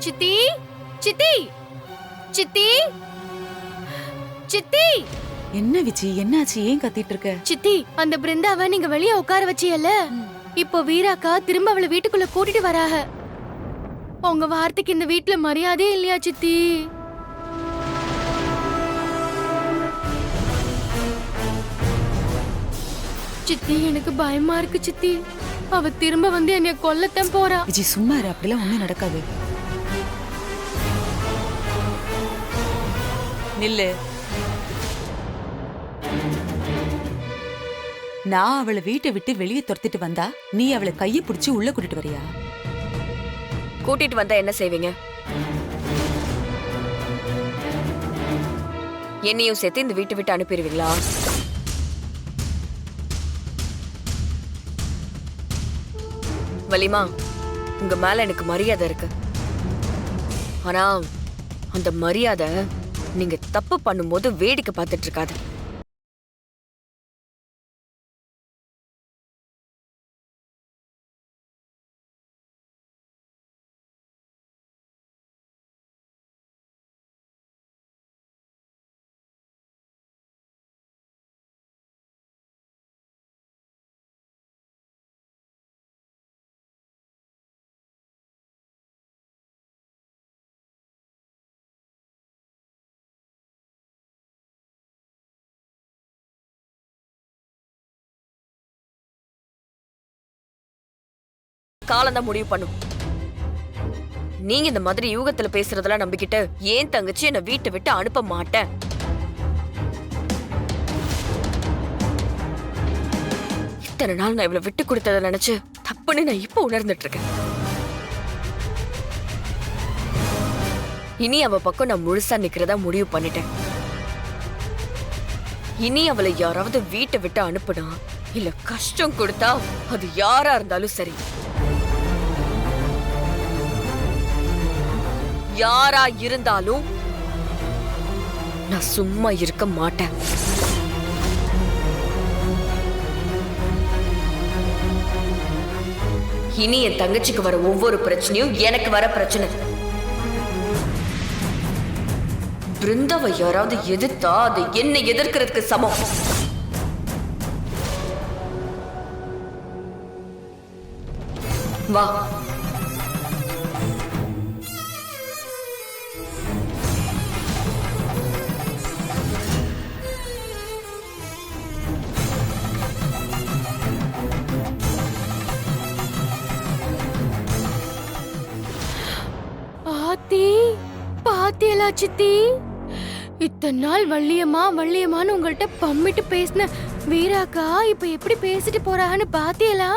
சித்தி சித்தி சித்தி சித்தி. என்ன விஜி, என்னாச்சு? ஏன் கத்திட்டு இருக்க? சித்தி, அந்த பிருந்தாவை நீங்க வெளியே உட்கார வச்சியல்ல, இப்போ வீராக்கா திரும்ப அவளை வீட்டுக்குள்ள கூட்டிட்டு வராக. உங்க வார்த்தைக்கு இந்த வீட்டுல மரியாதையே இல்லையா சித்தி? சித்தி, எனக்கு பயமா இருக்கு சித்தி. அவ திரும்ப வந்து என்னைய கொல்லத்தான் போறா. விஜி சும்மா இரு, அப்படிலாம் ஒண்ணும் நடக்காது. நில்லு. நான் அவளை வீட்டை விட்டு வெளியே துரத்திட்டு வந்தா நீ அவளை கையை பிடிச்சி உள்ள கூட்டிட்டு வரியா? கூட்டிட்டு வந்தா என்ன செய்வீங்க? என்னையும் சேர்த்து இந்த வீட்டை விட்டு அனுப்பிடுவீங்களா? வலிமா, உங்க மேல எனக்கு மரியாதை இருக்கு. ஆனா அந்த மரியாதை நீங்க தப்பு பண்ணும்போது வேடிக்கை பார்த்துட்டு இருக்காது. காலம்தான் முடிவு பண்ணும். நீங்க இந்த மாதிரி யூகத்துல பேசுறதெல்லாம் நம்பிக்கிட்டு ஏன் தங்கச்சி என்ன வீட்டை விட்டு அனுப்ப மாட்டேன். இத்தனை நாள் நான் இவ்வளவு விட்டு கொடுத்ததை நினைச்சு தப்புன்னு நான் இப்ப உணர்ந்துட்டு இருக்கேன். இனி அவ பக்கம் நான் முழுசா நிக்கிறதா முடிவு பண்ணிட்டேன். இனி அவளை யாராவது வீட்டை விட்டு அனுப்புனா இல்ல கஷ்டம் கொடுத்தா அது யாரா இருந்தாலும் சரி, யாரா இருந்தாலும் நான் சும்மா இருக்க மாட்டேன். இனி என் தங்கச்சிக்கு வர ஒவ்வொரு பிரச்சனையும் எனக்கு வர பிரச்சனை. பிருந்தாவை யாராவது எதிர்த்தா அது என்னை எதிர்க்கிறதுக்கு சமம். வா. பாத்தியலா சித்தி? இத்தனை நாள் வள்ளியம்மா வள்ளியம்மான்னு உங்கள்கிட்ட பம்மிட்டு பேசின வீராக்கா இப்ப எப்படி பேசிட்டு போறான்னு பாத்தியலா?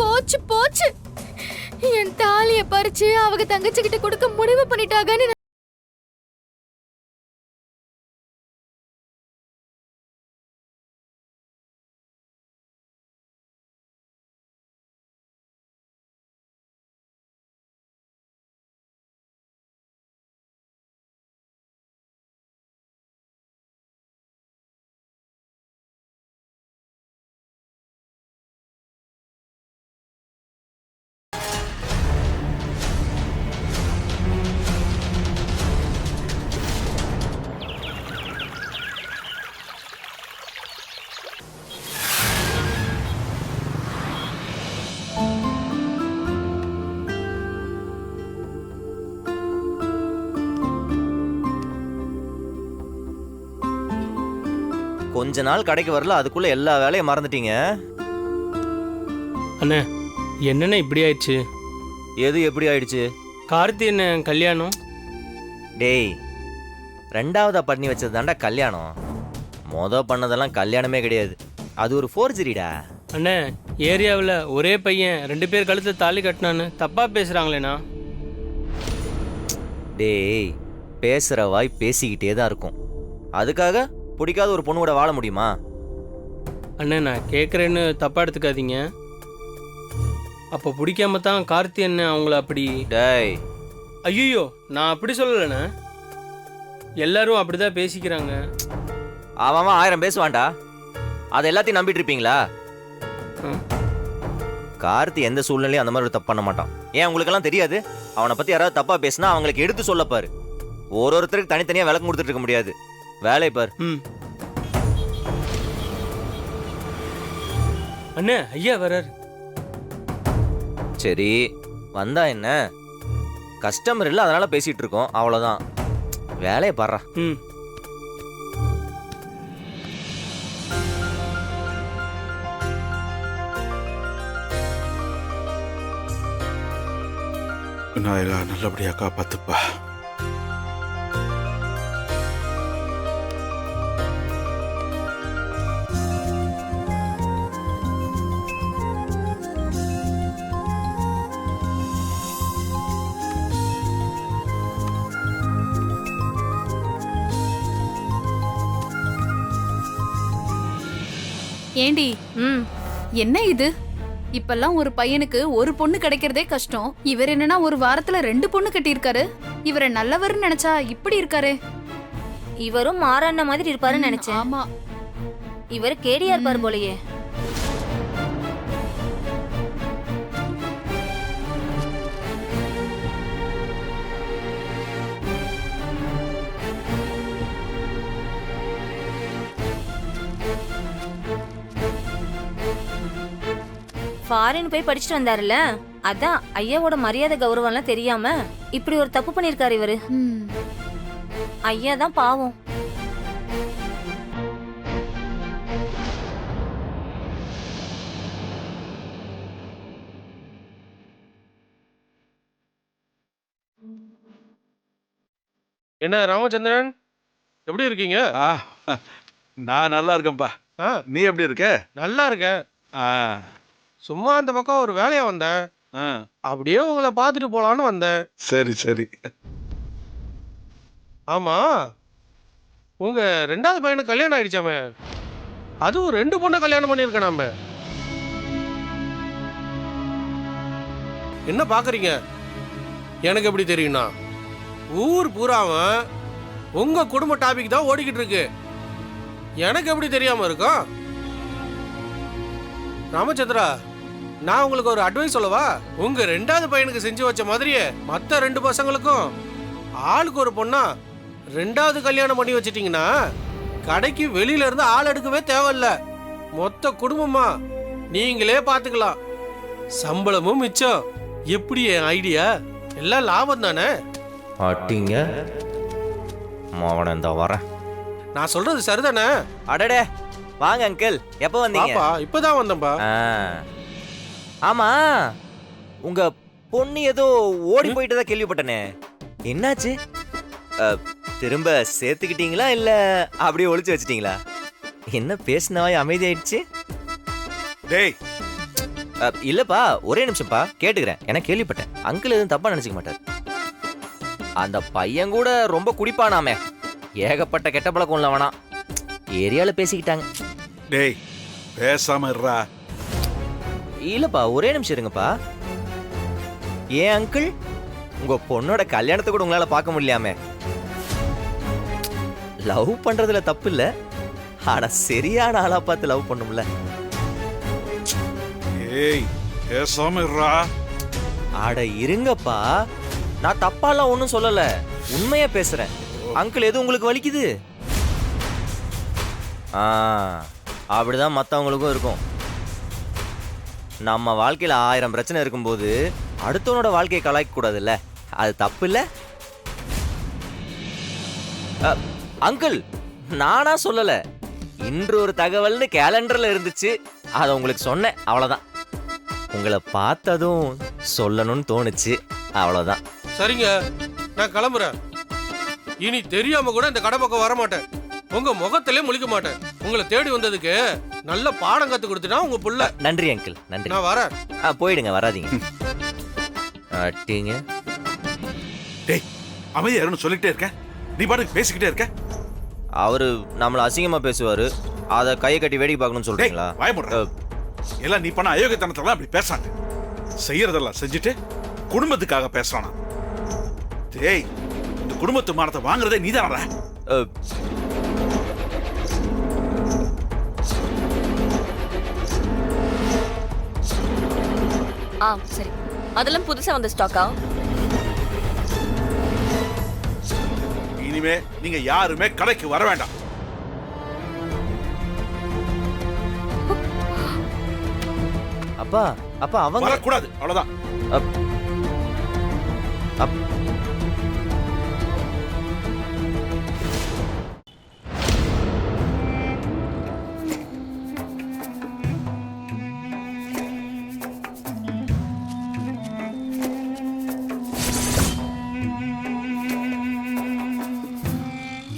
போச்சு போச்சு, என் தாலிய பறிச்சு அவங்க தங்கச்சி கிட்ட கொடுக்க முடிவு பண்ணிட்டாங்கன்னு. கொஞ்ச நாள் கடைக்கு வரல, அதுக்குள்ள எல்லா வேலையும் மறந்துட்டீங்க. அண்ணே, என்னண்ணே இப்படி ஆயிடுச்சு? எது எப்படி ஆயிடுச்சு? கார்த்தி என்ன கல்யாணம்? டேய், ரெண்டாவதா பண்ணி வச்சது தாண்டா கல்யாணம். பண்ணதெல்லாம் கல்யாணமே கிடையாது, அது ஒரு ஃபோர்ஜரிடா. அண்ணே, ஏரியாவில் ஒரே பையன் 2 பேர் கழுத்து தாலி கட்டினான்னு தப்பா பேசுறாங்களேண்ணா. டேய், பேசுற வாய் பேசிக்கிட்டே தான் இருக்கும். அதுக்காக பிடிக்காத ஒரு பொண்ணு கூட வாழ முடியுமா? அண்ணே, நான் கேட்குறேன்னு தப்பா எடுத்துக்காதீங்க. அப்போ பிடிக்காம தான் கார்த்தி என்ன அவங்கள அப்படி. டேய், ஐயோ, நான் அப்படி சொல்லலைண்ணே. எல்லாரும் அப்படிதான் பேசிக்கிறாங்க. அவன் 1000 பேசுவான்டா, அதை எல்லாத்தையும் நம்பிட்டு இருப்பீங்களா? கார்த்தி எந்த சூழ்நிலையும் அந்த மாதிரி ஒரு தப்பு பண்ண மாட்டான். ஏன் உங்களுக்கெல்லாம் தெரியாது? அவனை பத்தி யாராவது தப்பா பேசினா அவங்களுக்கு எடுத்து சொல்லப்பாரு. ஒருத்தருக்கு தனித்தனியா விளக்கம் கொடுத்துட்டு இருக்க முடியாது. வேலை பார். ம். அண்ணே ஐயா வரார். சரி வந்தா என்ன, கஸ்டமர் இல்லை அதனால பேசிட்டு இருக்கோம், அவ்வளோதான். வேலையை பாடுறா. ம். விநாயகா நல்லபடியா காப்பாத்துப்பா. ஏண்டி ம் என்ன இது? இப்பெல்லாம் ஒரு பையனுக்கு ஒரு பொண்ணு கிடைக்கிறதே கஷ்டம். இவர் என்னன்னா ஒரு வாரத்துல 2 பொண்ணு கட்டியிருக்காரு. இவரை நல்லவர்னு நினைச்சா இப்படி இருக்காரு. இவரும் மாறான மாதிரி இருப்பாருன்னு நினைச்சேன். ஆமா, இவர் கேடியா இருப்பாரு போலயே. ஃபாரின் போய் படிச்சுட்டு வந்தாருல்ல, அதான் ஐயாவோட மரியாதை கௌரவம்லாம் தெரியாம இப்படி ஒரு தப்பு பண்ணிருக்காரு இவரு. ம். ஐயா தான் பாவம். என்ன ராமச்சந்திரன், எப்படி இருக்கீங்க? ஆ, நான் நல்லா இருக்கேன்ப்பா. ஆ நீ எப்படி இருக்க? நல்லா இருக்கேன். ஆ, சும்மா அந்த பக்கம் ஒரு வேலையா வந்தேன். ஆ, அப்படியே உங்களை பார்த்துட்டு போலான்னு வந்தேன். சரி சரி. ஆமா, உங்க 2வது பையனுக்கு கல்யாணம் ஆயிடுச்சாமே, அதுவும் 2 பொண்ணை கல்யாணம் பண்ணியிருக்கேன் நாம. என்ன பாக்குறீங்க? எனக்கு எப்படி தெரியும்னா, ஊர் பூராவன் உங்க குடும்ப டாபிக் தான் ஓடிக்கிட்டு இருக்கு. எனக்கு எப்படி தெரியாம இருக்கும்? ராமச்சந்திரா, நான் உங்களுக்கு ஒரு அட்வைஸ் சொல்லவா? உங்க 2வது பையனுக்கு செஞ்சு வச்ச மாதிரியே மத்த 2 பசங்களுக்கும் ஆளுக்கு ஒரு பொண்ணா 2வது கல்யாணம் பண்ணி வச்சிட்டீங்கன்னா கடைக்கு வெளியில இருந்து ஆள் எடுக்கவே தேவையில்ல. மொத்த குடும்பமா நீங்களே பாத்துக்கலாம். சம்பளமும் மிச்சம். எப்படி என் ஐடியா? எல்லாம் லாபம் தானே? அட்டிங்க மாவன வரேன். நான் சொல்றது சரிதானே? அடடே வாங்க அங்கிள், எப்போ வந்தீங்க? பாப்பா இப்பதான் வந்தேன்பா. ஆமா, உங்க பொண்ணு ஏதோ ஓடி போயிட்டதா கேள்விப்பட்டனே, என்னாச்சு? திரும்ப சேர்த்துக்கிட்டீங்களா இல்ல அப்படியே ஒளிச்சு வச்சிட்டீங்களா? என்ன பேசினவாய் அமைதியாயிடுச்சு? டேய், இல்லப்பா, ஒரே நிமிஷம்ப்பா கேட்டுக்கிறேன். எனக்கு கேள்விப்பட்டேன், அங்கிள் எதுவும் தப்பா நினைச்சுக்க மாட்டார். அந்த பையன் கூட ரொம்ப குடிப்பானாமே, ஏகப்பட்ட கெட்ட பழக்கம் உள்ளவனா, ஏரியால பேசிக்கிட்டாங்க. டேய் பேசாம இருடா. இல்லப்பா ஒரே நிமிஷம் இருங்கப்பா. ஏன் அங்கிள், உங்க பொண்ணோட கல்யாணத்தை கூட உங்களால பார்க்க முடியலையாமே? லவ் பண்றதுல தப்பு இல்ல, ஆனா சரியான ஆளா பார்த்து லவ் பண்ணும்ல. ஏய் பேசாம இருடா. அட இருங்கப்பா, நான் தப்பாலாம் ஒன்றும் சொல்லல, உண்மையா பேசுறேன். அங்கிள் எது உங்களுக்கு வலிக்குது? அப்படிதான் மற்றவங்களுக்கும் இருக்கும். நம்ம வாழ்க்கையில் 1000 பிரச்சனை இருக்கும்போது அடுத்தவனோட வாழ்க்கையை கலாய்க்க கூடாதுல்ல, அது தப்பு இல்லை. அங்கிள் நானா சொல்லல, இன்று ஒரு தகவல்னு கேலண்டர்ல இருந்துச்சு, அதை உங்களுக்கு சொன்னேன், அவ்வளோதான். உங்களை பார்த்ததும் சொல்லணும்னு தோணுச்சு, அவ்வளோதான். சரிங்க, நான் கிளம்புறேன். இனி தெரியாம கூட இந்த கடை பக்கம் வர மாட்டேன். உங்க முகத்திலே முழிக்க மாட்டேன். உங்களை தேடி வந்ததுக்கு நல்ல பாடம் கத்து கொடுத்துட்டா உங்க புள்ள. நன்றி அங்கிள், நன்றி. நான் வரேன். போயிடுங்க, வராதீங்க. அட்டிங்க. டேய் அமைதியா இருன்னு சொல்லிட்டே இருக்க, நீ பாட்டுக்கு பேசிக்கிட்டே இருக்க. அவரு நம்மள அசிங்கமா பேசுவாரு, அத கையை கட்டி வேடிக்கை பார்க்கணும்னு சொல்றீங்களா? பயமுடுற எல்லாம் நீ பண்ண அயோக்கியத்தனத்தெல்லாம் அப்படி பேசாங்க. செய்யறதெல்லாம் செஞ்சுட்டு குடும்பத்துக்காக பேசுறானா? டேய், இந்த குடும்பத்து மானத்தை வாங்குறதே நீதானடா. சரி. அதெல்லாம் புதுசா வந்த ஸ்டாக்கா? இனிமே நீங்க யாருமே கடைக்கு வர வேண்டாம். அப்பா அப்பா அவங்க வரக்கூடாது, அவ்வளவுதான். அப்- அப்-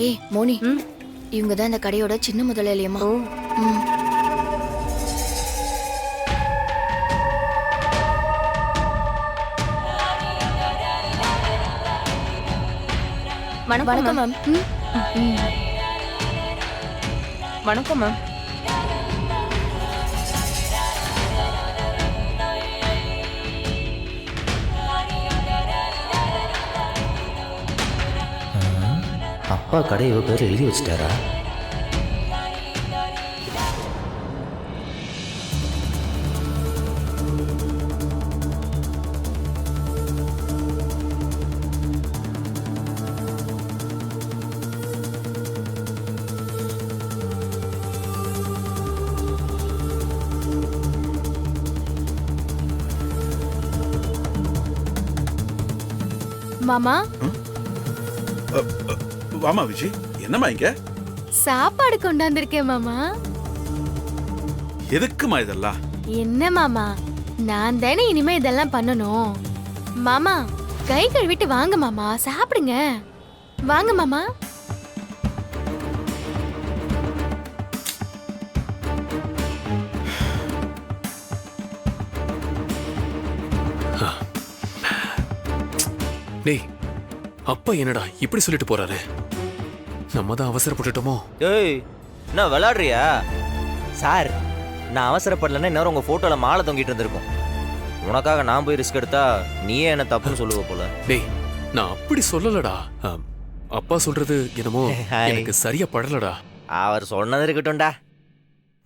ஏய் மோனி, இவங்க தான் இந்த கடையோட சின்ன முதலாளியம்மா. ம். வணக்கம் மேம். வணக்கம் மேம். அப்பா கடை இவ பேர் எழுதி வச்சிட்டாரா? மாமா, வாமா விஜய், என்னம்மா இங்க? சாப்பாடு கொண்டாந்துருக்கேன் மாமா. எதுக்குமா இதெல்லாம்? என்ன மாமா, நான் தானே இனிமே இதெல்லாம் பண்ணணும். மாமா, கை கழுவிட்டு வாங்க மாமா, சாப்பிடுங்க. வாங்க மாமா. டேய், அப்பா என்னடா இப்படி சொல்லிட்டு போறாரு? நம்ம தான் அவசரப்பட்டுட்டோமோ? ஏய், என்ன விளையாடுறியா? சார், நான் அவசரப்படலன்னா இன்னும் உங்க போட்டோல மாலை தொங்கிட்டு இருந்திருக்கும். உனக்காக நான் போய் ரிஸ்க் எடுத்தா நீயே என்ன தப்புன்னு சொல்லுவ போல. டேய், நான் அப்படி சொல்லலடா. அப்பா சொல்றது என்னமோ ஹாய். எனக்கு சரியா படலடா. அவர் சொன்னது இருக்கட்டும்டா.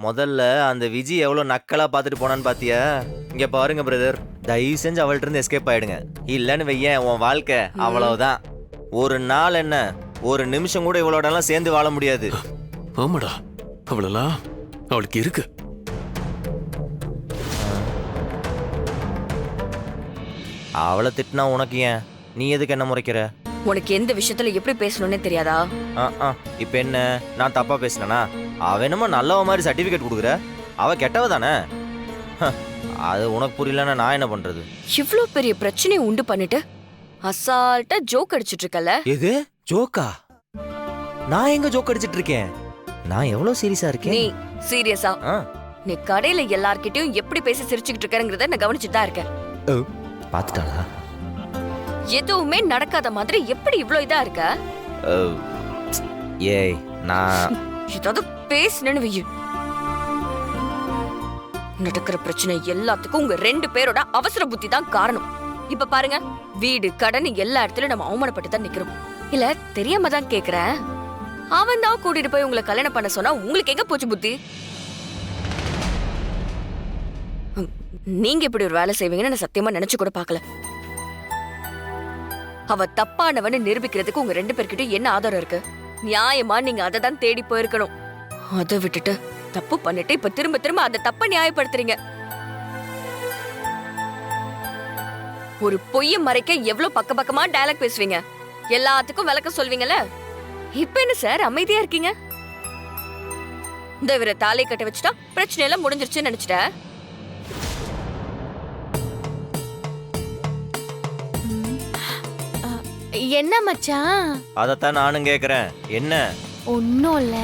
முதல்ல அந்த விஜி எவ்வளவு நக்கலா பார்த்துட்டு போனான்னு பாத்தியா? இங்க பாருங்க பிரதர், தயவு செஞ்சு அவள்கிட்ட இருந்து எஸ்கேப் ஆயிடுங்க. இல்லன்னு வையேன், உன் வாழ்க்கை அவ்வளவுதான். ஒரு நாள் என்ன, ஒரு நிமிஷம் கூட இவளோட எல்லாம் சேர்ந்து வாழ முடியாது. ஆமாடா, அவளெல்லாம் அவளுக்கு இருக்கு. அவளை திட்டினா உனக்கு ஏன்? நீ எதுக்கு என்ன முறைக்கிற? உனக்கு எந்த விஷயத்துல எப்படி பேசணும்னே தெரியாதா? இப்ப என்ன, நான் தப்பா பேசினனா? அவ என்னமோ நல்லவ மாதிரி சர்டிபிகேட் கொடுக்குற. அவ கெட்டவ தானே. அது உனக்கு புரியலன்னா நான் என்ன பண்றது? இவ்ளோ பெரிய பிரச்சனையை உண்டு பண்ணிட்டு அசால்ட்டா ஜோக் அடிச்சிட்டு இருக்கல. எது ஜோக்கா? நான் எங்க ஜோக் அடிச்சிட்டு இருக்கேன்? நான் எவ்வளவு சீரியஸா நீ இருக்கேன். சீரியஸா? நீ கடையில எல்லார்கிட்டயும் எப்படி பேசி சிரிச்சுக்கிட்டு இருக்கறங்கறத நான் கவனிச்சுட்டு தான் இருக்கேன். பாத்துட்டாளா? எதுவுமே நடக்காத மாதிரி எப்படி இவ்ளோ இதா இருக்க? ஏய், நான் ஏதாவது பேசுனேன்னு வையு, நடக்கிற பிரச்சனை எல்லாத்துக்கும் உங்க 2 பேரோட அவசர புத்தி தான் காரணம். இப்ப பாருங்க, வீடு கடன் எல்லா இடத்துலயும் நம்ம அவமானப்பட்டு தான் நிக்கிறோம். இல்ல தெரியாம தான் கேக்குறேன். அவன் தான் கூட்டிட்டு போய் உங்களை கல்யாணம் பண்ண சொன்னா உங்களுக்கு எங்க போச்சு புத்தி? நீங்க இப்படி ஒரு வேலை செய்வீங்கன்னு நான் சத்தியமா நினைச்சு கூட பார்க்கல. அவ தப்பானவன்னு நிரூபிக்கிறதுக்கு உங்க 2 பேர்கிட்ட என்ன ஆதாரம் இருக்கு? நியாயமா நீங்க அதை தான் தேடி போயிருக்கணும். அதை விட்டுட்டு தப்பு பண்ணிட்டு இப்ப திரும்ப திரும்ப அந்த தப்ப நியாயப்படுத்துறீங்க. ஒரு பொய்ய மறைக்க எவ்வளவு பக்க பக்கமா டயலாக் பேசுவீங்க, எல்லாத்துக்கும் விளக்கம் சொல்வீங்கல்ல. இப்ப என்ன சார் அமைதியா இருக்கீங்க? இந்த இவரை தாலி கட்ட வச்சுட்டா பிரச்சனை எல்லாம் முடிஞ்சிருச்சுன்னு நினைச்சிட்ட? என்ன மச்சான்? அதத்தான் நானும் கேக்குறேன். என்ன? ஒன்னும் இல்ல,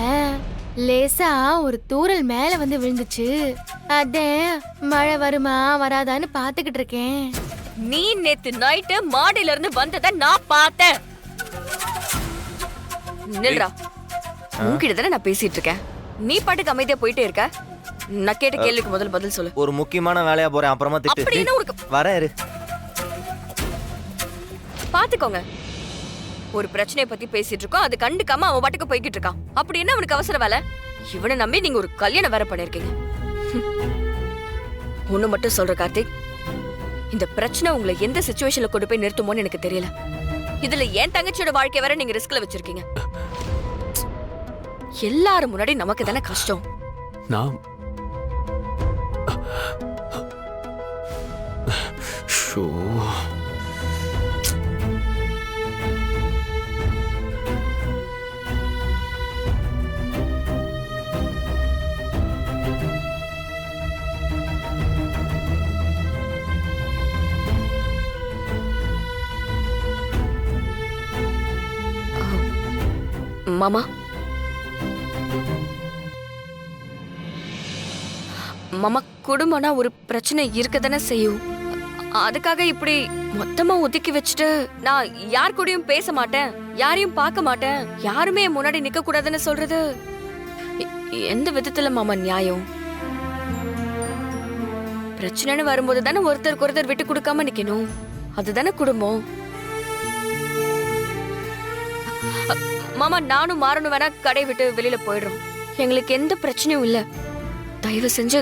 லேசா ஒரு தூறல் மேல வந்து விழுந்துச்சு. அதே மழை வருமா வராதான்னு பாத்துக்கிட்டு இருக்கேன். நீ நேத்து நைட்டு மாடியில இருந்து வந்தத நான் பார்த்தேன். நில்றா, உன்கிட்ட தானே நான் பேசிட்டு இருக்கேன். நீ பாட்டுக்கு அமைதியா போயிட்டே இருக்க. நான் கேட்ட கேள்விக்கு முதல்ல பதில் சொல்லு. ஒரு முக்கியமான வேலையா போறேன், அப்புறமா அப்படி திட்டு. என்ன உனக்கு? வரேன் இரு. பாத்துக்கோங்க, ஒரு பிரச்சனையை பத்தி பேசிட்டு இருக்கோம், அது கண்டுக்காம அவன் பாட்டுக்கு போய்கிட்டு இருக்கான். அப்படி என்ன அவனுக்கு அவசர வேலை? இவனை நம்பி நீங்க ஒரு கல்யாணம் வேற பண்ணிருக்கீங்க. ஒண்ணு மட்டும் சொல்ற கார்த்திக், இந்த பிரச்சனை உங்களை எந்த சிச்சுவேஷன்ல கொண்டு போய் நிறுத்துமோன்னு எனக்கு தெரியல. இதுல என் தங்கச்சியோட வாழ்க்கை வேற நீங்க ரிஸ்க்ல வச்சிருக்கீங்க. எல்லாரும் முன்னாடி நமக்கு தானே கஷ்டம். நான் ஷோ மாமா, மாமா, குடும்பம்னா ஒரு பிரச்சனை இருக்கதானே செய்யும். அதுக்காக இப்படி மொத்தமா ஒதுக்கி வச்சுட்டு நான் யார் கூடயும் பேச மாட்டேன், யாரையும் பார்க்க மாட்டேன், யாருமே என் முன்னாடி நிக்க கூடாதுன்னு சொல்றது எந்த விதத்துல மாமா நியாயம்? பிரச்சனைன்னு வரும்போது தானே ஒருத்தருக்கு ஒருத்தர் விட்டு கொடுக்காம நிக்கணும். அதுதானே குடும்பம். மாமா, நானும் மாறணும் வேணா கடை விட்டு வெளியில போயிடுறோம். எங்களுக்கு எந்த பிரச்சனையும் இல்ல. தயவு செஞ்சு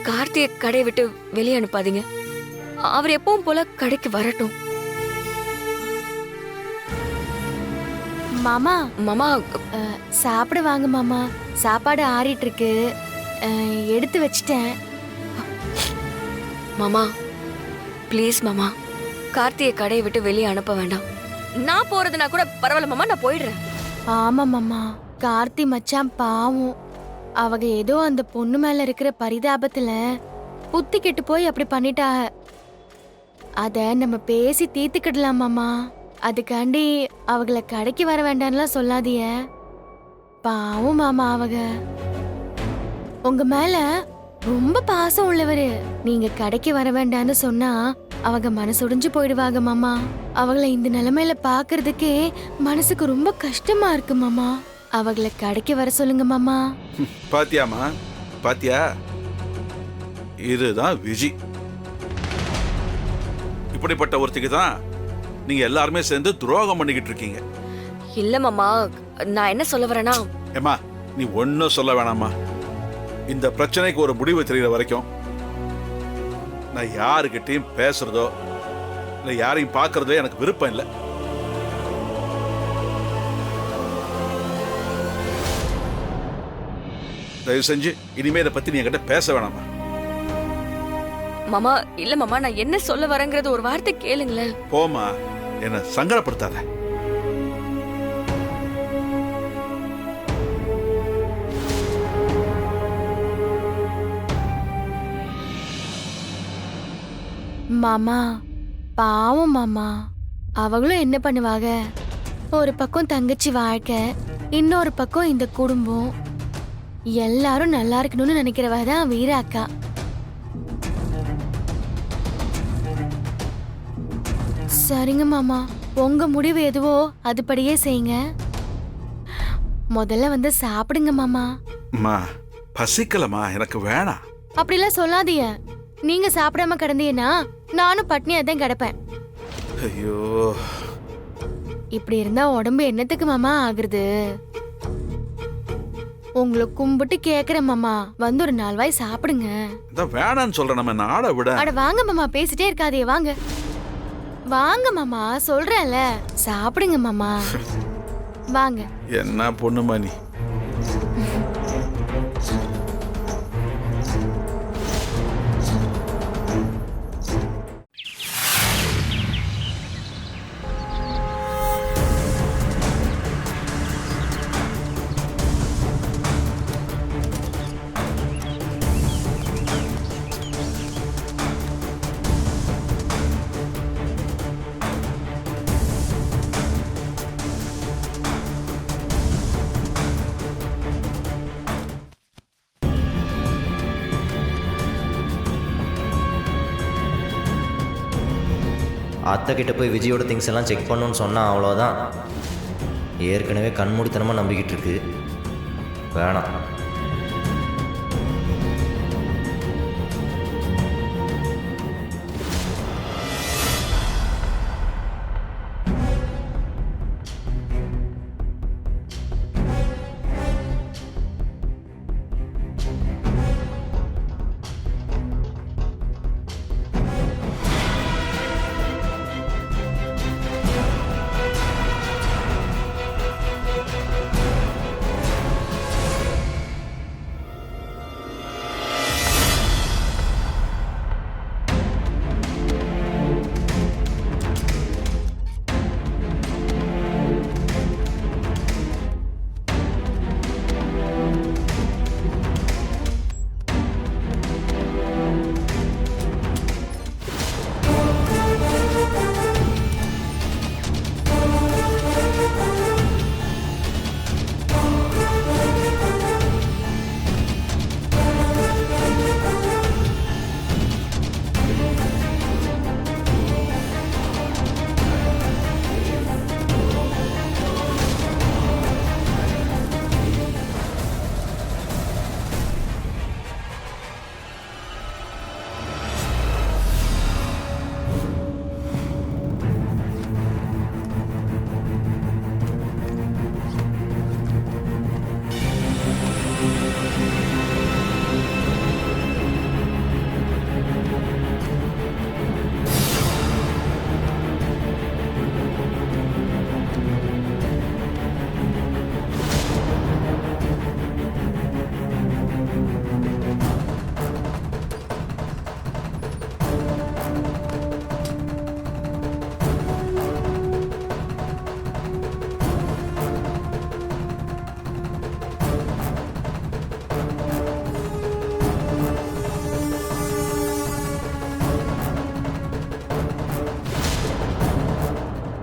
கார்த்தியை கடை விட்டு வெளியே அனுப்பாதீங்க. அவர் எப்பவும் போல கடைக்கு வரட்டும். மாமா, மாமா, சாப்பிட வாங்க மாமா. சாப்பாடு ஆறிட்டு இருக்கு, எடுத்து வச்சிட்டேன். மாமா ப்ளீஸ் மாமா, கார்த்தியை கடையை விட்டு வெளியே அனுப்ப வேண்டாம். நான் போறதுனா கூட பரவாயில்ல மாமா, நான் போயிடுறேன். ஆமா மாமா, கார்த்தி மச்சான் பாவம். அவங்க ஏதோ அந்த பொண்ணு மேல இருக்கிற பரிதாபத்துல புத்தி கெட்டு போய் அப்படி பண்ணிட்டாக. அத நம்ம பேசி தீர்த்துக்கிடலாம் மாமா. அதுக்காண்டி அவங்கள கடைக்கு வர வேண்டாம்லாம் சொல்லாதீய. பாவம் மாமா, அவங்க உங்க மேல ரொம்ப பாசம் உள்ளவரு. நீங்க கடைக்கு வர வேண்டாம்னு சொன்னா அவங்க மனசுடைஞ்சு போயிடுவாங்க மாமா. அவங்கள இந்த நிலைமையில பாக்குறதுக்கே மனசுக்கு ரொம்ப கஷ்டமா இருக்கு மாமா. அவங்கள கடைக்கு வர சொல்லுங்க மாமா. பாத்தியாமா, பாத்தியா, இதுதான் விஜி. இப்படிப்பட்ட ஒருத்திக்கு தான் நீங்க எல்லாருமே சேர்ந்து துரோகம் பண்ணிக்கிட்டு இருக்கீங்க. இல்ல மாமா, நான் என்ன சொல்ல வரேன்னா, ஏமா நீ ஒன்னும் சொல்ல வேணாமா. இந்த பிரச்சனைக்கு ஒரு முடிவு தெரிகிற வரைக்கும் நான் யாருக்கிட்டையும் பேசுறதோ இல்லை யாரையும் பார்க்கறதோ எனக்கு விருப்பம் இல்லை. தயவு செஞ்சு இனிமே இதை பத்தி நீ என்கிட்ட பேச வேணாமா. மாமா, இல்ல மாமா, நான் என்ன சொல்ல வரேங்கிறது ஒரு வார்த்தை கேளுங்களேன். போமா, என்ன சங்கடப்படுத்தாத. மாமா பாவம் மாமா, அவங்களும் என்ன பண்ணுவாங்க? ஒரு பக்கம் தங்கச்சி வாழ்க்கை, இன்னொரு பக்கம் இந்த குடும்பம். எல்லாரும் நல்லா இருக்கணும்னு நினைக்கிறவ தான் வீரா அக்கா. சரிங்க மாமா, உங்க முடிவு எதுவோ அதுபடியே செய்யுங்க. முதல்ல வந்து சாப்பிடுங்க மாமா. அம்மா பசிக்கலமா, எனக்கு வேணாம். அப்படிலாம் சொல்லாதீங்க. நீங்க சாப்பிடாம கிடந்தீங்கன்னா நானும் பட்னியா தான் கிடப்பேன். ஐயோ, இப்படி இருந்தா உடம்பு என்னத்துக்கு மாமா ஆகுறது? உங்களை கும்பிட்டு கேக்குறேன் மாமா, வந்து ஒரு 4 வாய் சாப்பிடுங்க. வேணான்னு சொல்றேன். நம்ம நாட விட. அட வாங்க மாமா, பேசிட்டே இருக்காதே, வாங்க வாங்க மாமா, சொல்றேன்ல, சாப்பிடுங்க மாமா, வாங்க. என்ன பொண்ணுமா நீ? அத்தை கிட்ட போய் விஜயோட திங்ஸ் எல்லாம் செக் பண்ணணும்னு சொன்னால் அவ்வளோதான். ஏற்கனவே கண்மூடித்தனமாக நம்பிக்கிட்டு இருக்கு. வேணாம்.